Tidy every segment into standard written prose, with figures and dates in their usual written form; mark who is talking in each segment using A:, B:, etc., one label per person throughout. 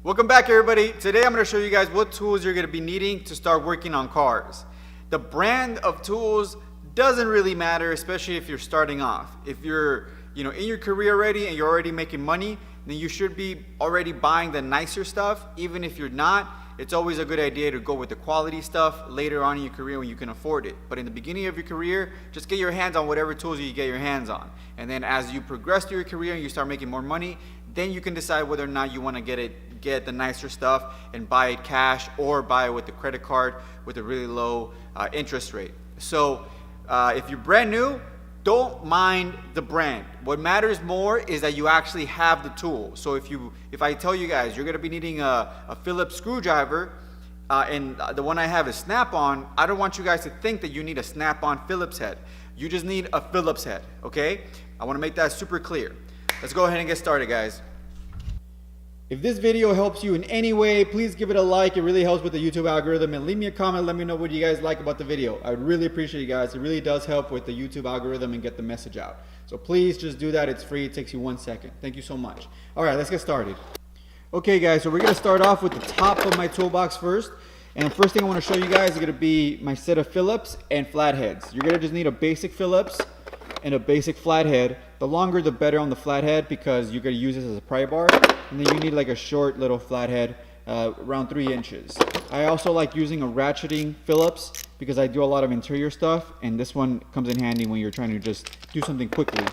A: Welcome back, everybody. Today I'm going to show you guys what tools you're going to be needing to start working on cars. The brand of tools doesn't really matter, especially if you're starting off. If you're in your career already and you're already making money, then you should be already buying the nicer stuff. Even if you're not, it's always a good idea to go with the quality stuff later on in your career when you can afford it. But in the beginning of your career, just get your hands on whatever tools you get your hands on. And then as you progress through your career and you start making more money, then you can decide whether or not you want to get the nicer stuff and buy it cash or buy it with the credit card with a really low interest rate. So if you're brand new, don't mind the brand. What matters more is that you actually have the tool. So if I tell you guys you're going to be needing a Phillips screwdriver and the one I have is Snap-on, I don't want you guys to think that you need a Snap-on Phillips head. You just need a Phillips head, okay? I want to make that super clear. Let's go ahead and get started, guys. If this video helps you in any way, please give it a like. It really helps with the YouTube algorithm, and leave me a comment. Let me know what you guys like about the video. I would really appreciate you guys. It really does help with the YouTube algorithm and get the message out. So please just do that. It's free. It takes you 1 second. Thank you so much. All right, let's get started. Okay, guys, so we're going to start off with the top of my toolbox first. And the first thing I want to show you guys is going to be my set of Phillips and flatheads. You're going to just need a basic Phillips and a basic flathead. The longer the better on the flathead because you're going to use this as a pry bar. And then you need like a short little flathead, around 3 inches. I also like using a ratcheting Phillips because I do a lot of interior stuff, and this one comes in handy when you're trying to just do something quickly.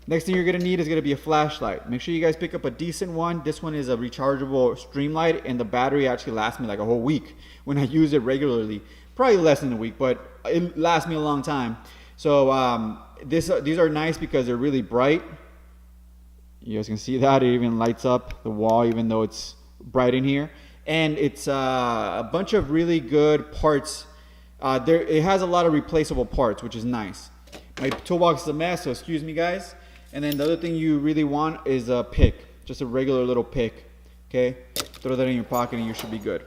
A: Next thing you're going to need is going to be a flashlight. Make sure you guys pick up a decent one. This one is a rechargeable Streamlight, and the battery actually lasts me like a whole week when I use it regularly. Probably less than a week, but it lasts me a long time. So these are nice because they're really bright. You guys can see that it even lights up the wall even though it's bright in here. And it's a bunch of really good parts. It has a lot of replaceable parts, which is nice. My toolbox is a mess, so excuse me, guys. And then the other thing you really want is a pick, just a regular little pick. Okay, throw that in your pocket and you should be good.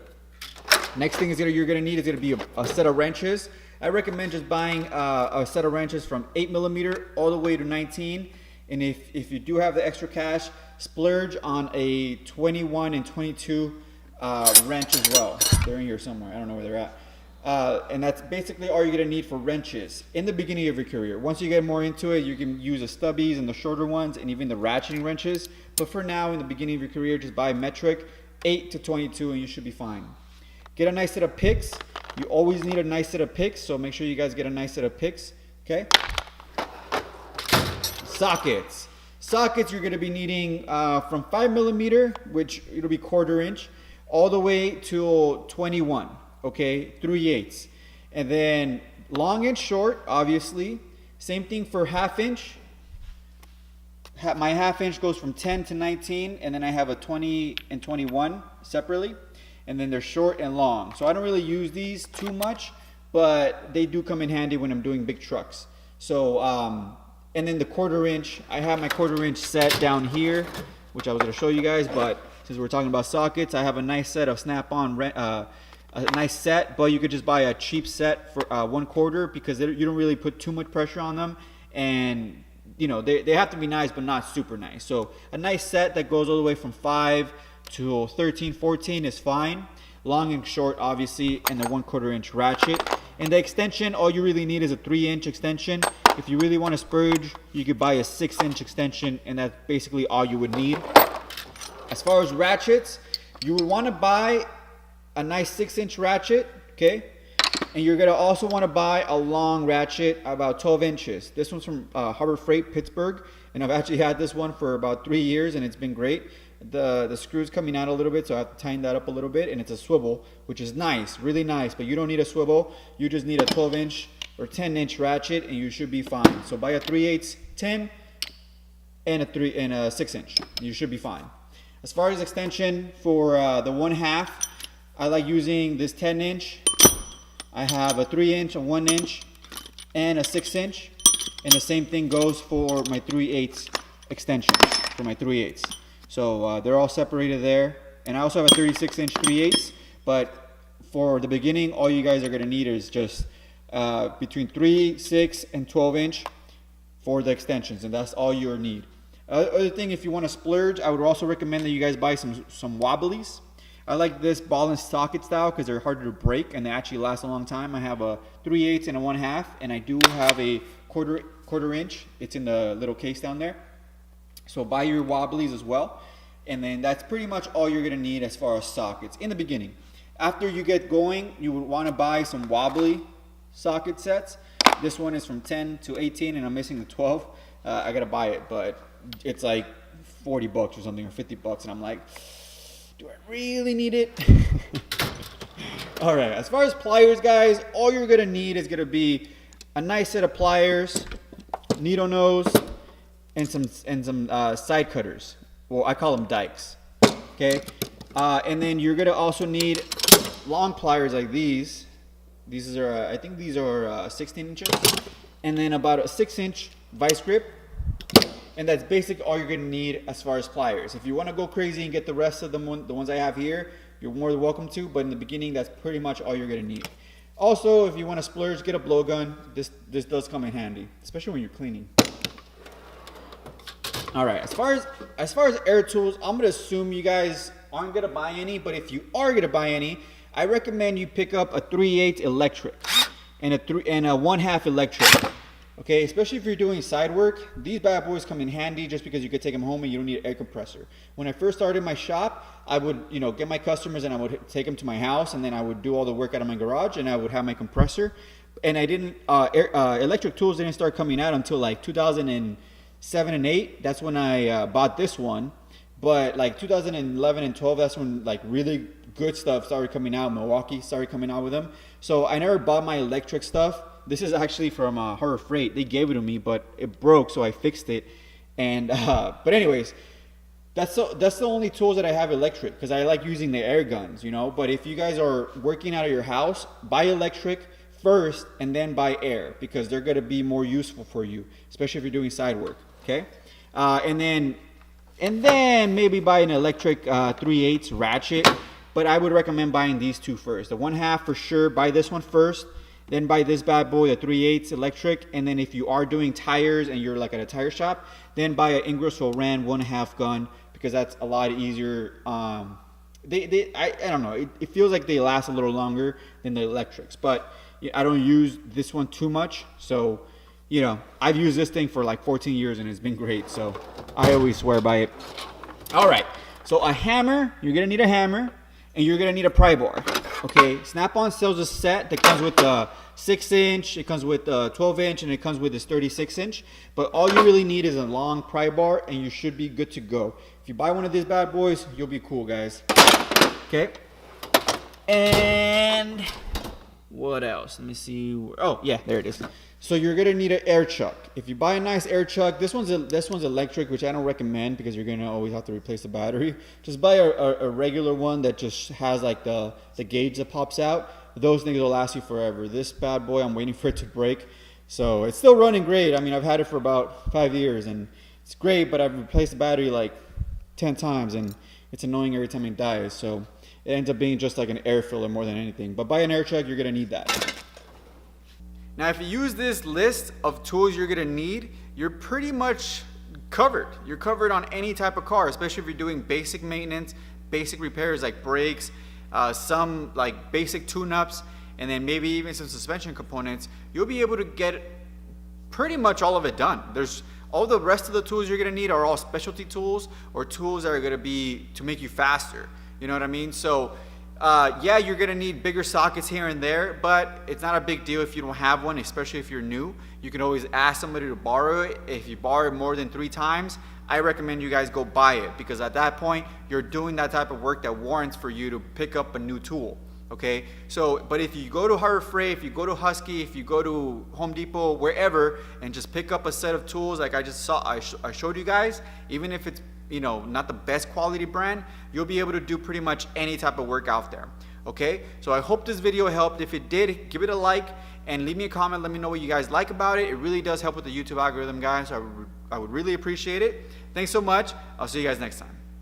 A: Next thing you're gonna need is gonna be a set of wrenches. I recommend just buying a set of wrenches from 8mm all the way to 19. And if you do have the extra cash, splurge on a 21 and 22 wrench as well. They're in here somewhere. I don't know where they're at. And that's basically all you're going to need for wrenches in the beginning of your career. Once you get more into it, you can use the stubbies and the shorter ones and even the ratcheting wrenches. But for now, in the beginning of your career, just buy metric 8 to 22 and you should be fine. Get a nice set of picks. You always need a nice set of picks, so make sure you guys get a nice set of picks. Okay? Sockets you're going to be needing from 5mm, which it'll be 1/4 inch, all the way to 21, okay, 3/8. And then long and short, obviously. Same thing for 1/2 inch. My 1/2 inch goes from 10 to 19, and then I have a 20 and 21 separately. And then they're short and long. So I don't really use these too much, but they do come in handy when I'm doing big trucks. So, and then the 1/4 inch, I have my 1/4 inch set down here, which I was going to show you guys, but since we're talking about sockets, I have a nice set of Snap-on, a nice set, but you could just buy a cheap set for 1/4 because you don't really put too much pressure on them, and they have to be nice but not super nice. So a nice set that goes all the way from 5 to 13, 14 is fine. Long and short, obviously, and the 1/4 inch ratchet. And the extension, all you really need is a 3-inch extension. If you really want to splurge, you could buy a 6-inch extension, and that's basically all you would need. As far as ratchets, you would want to buy a nice 6-inch ratchet, okay? And you're gonna also want to buy a long ratchet, about 12 inches. This one's from Harbor Freight, Pittsburgh, and I've actually had this one for about 3 years, and it's been great. The screw's coming out a little bit, so I have to tighten that up a little bit, and it's a swivel, which is nice, really nice, but you don't need a swivel. You just need a 12-inch or 10-inch ratchet, and you should be fine. So buy a 3/8, 10, and a 6-inch. You should be fine. As far as extension for the 1/2, I like using this 10-inch. I have a 3-inch, a 1-inch, and a 6-inch, and the same thing goes for my 3/8 extensions for my 3/8. So they're all separated there. And I also have a 36-inch 3/8, but for the beginning, all you guys are going to need is just between 3, 6, and 12-inch for the extensions, and that's all you need. Other thing, if you want to splurge, I would also recommend that you guys buy some wobblies. I like this ball and socket style because they're harder to break and they actually last a long time. I have a 3/8 and a 1/2, and I do have a quarter inch. It's in the little case down there. So buy your wobblies as well. And then that's pretty much all you're gonna need as far as sockets in the beginning. After you get going, you would wanna buy some wobbly socket sets. This one is from 10 to 18 and I'm missing the 12. I gotta buy it, but it's like $40 or something, or $50, and I'm like, do I really need it? All right, as far as pliers, guys, all you're gonna need is gonna be a nice set of pliers, needle nose, and some side cutters. Well, I call them dikes. Okay, and then you're gonna also need long pliers like these. These are, I think these are 16 inches, and then about a 6-inch vice grip. And that's basically all you're gonna need as far as pliers. If you wanna go crazy and get the rest of the ones I have here, you're more than welcome to, but in the beginning, that's pretty much all you're gonna need. Also, if you wanna splurge, get a blowgun. This does come in handy, especially when you're cleaning. All right, as far as air tools, I'm gonna assume you guys aren't gonna buy any, but if you are gonna buy any, I recommend you pick up a 3/8 electric and a 1/2 electric. Okay, especially if you're doing side work, these bad boys come in handy just because you could take them home and you don't need an air compressor. When I first started my shop, I would, get my customers and I would take them to my house, and then I would do all the work out of my garage, and I would have my compressor. And I didn't, electric tools didn't start coming out until like 2007 and 8. That's when I bought this one. But like 2011 and 12, that's when like really good stuff started coming out. Milwaukee started coming out with them. So I never bought my electric stuff. This is actually from Harbor Freight. They gave it to me, but it broke, so I fixed it. And but anyways, that's the only tools that I have electric, because I like using the air guns, But if you guys are working out of your house, buy electric first and then buy air, because they're gonna be more useful for you, especially if you're doing side work. Okay, and then maybe buy an electric 3/8 ratchet. But I would recommend buying these two first. The 1/2 for sure. Buy this one first. Then buy this bad boy, the 3/8 electric. And then if you are doing tires and you're like at a tire shop, then buy an Ingersoll Rand 1/2 gun, because that's a lot easier. I don't know. It feels like they last a little longer than the electrics. But I don't use this one too much. So, I've used this thing for like 14 years and it's been great. So I always swear by it. All right. So a hammer, you're going to need a hammer. And you're gonna need a pry bar. Okay, Snap-on sells a set that comes with a 6-inch, it comes with a 12-inch, and it comes with this 36-inch. But all you really need is a long pry bar, and you should be good to go. If you buy one of these bad boys, you'll be cool, guys. Okay. And what else? Let me see. Oh yeah, there it is. So you're gonna need an air chuck. If you buy a nice air chuck, this one's electric, which I don't recommend because you're gonna always have to replace the battery. Just buy a regular one that just has like the gauge that pops out. Those things will last you forever. This bad boy, I'm waiting for it to break. So it's still running great. I mean, I've had it for about 5 years and it's great, but I've replaced the battery like 10 times and it's annoying every time it dies. So it ends up being just like an air filler more than anything. But buy an air chuck, you're gonna need that. Now, if you use this list of tools you're gonna need, you're pretty much covered. You're covered on any type of car, especially if you're doing basic maintenance, basic repairs like brakes, some like basic tune-ups, and then maybe even some suspension components. You'll be able to get pretty much all of it done. There's all the rest of the tools you're gonna need are all specialty tools or tools that are gonna be to make you faster. You know what I mean? So yeah, you're gonna need bigger sockets here and there, but it's not a big deal if you don't have one, especially if you're new. You can always ask somebody to borrow it. If you borrow it more than 3 times, I recommend you guys go buy it, because at that point, you're doing that type of work that warrants for you to pick up a new tool. Okay, so but if you go to Harbor Freight, if you go to Husky, if you go to Home Depot, wherever, and just pick up a set of tools like I showed you guys, even if it's not the best quality brand, you'll be able to do pretty much any type of work out there. Okay, so I hope this video helped. If it did, give it a like and leave me a comment. Let me know what you guys like about it. It really does help with the YouTube algorithm, guys. So I would really appreciate it. Thanks so much. I'll see you guys next time.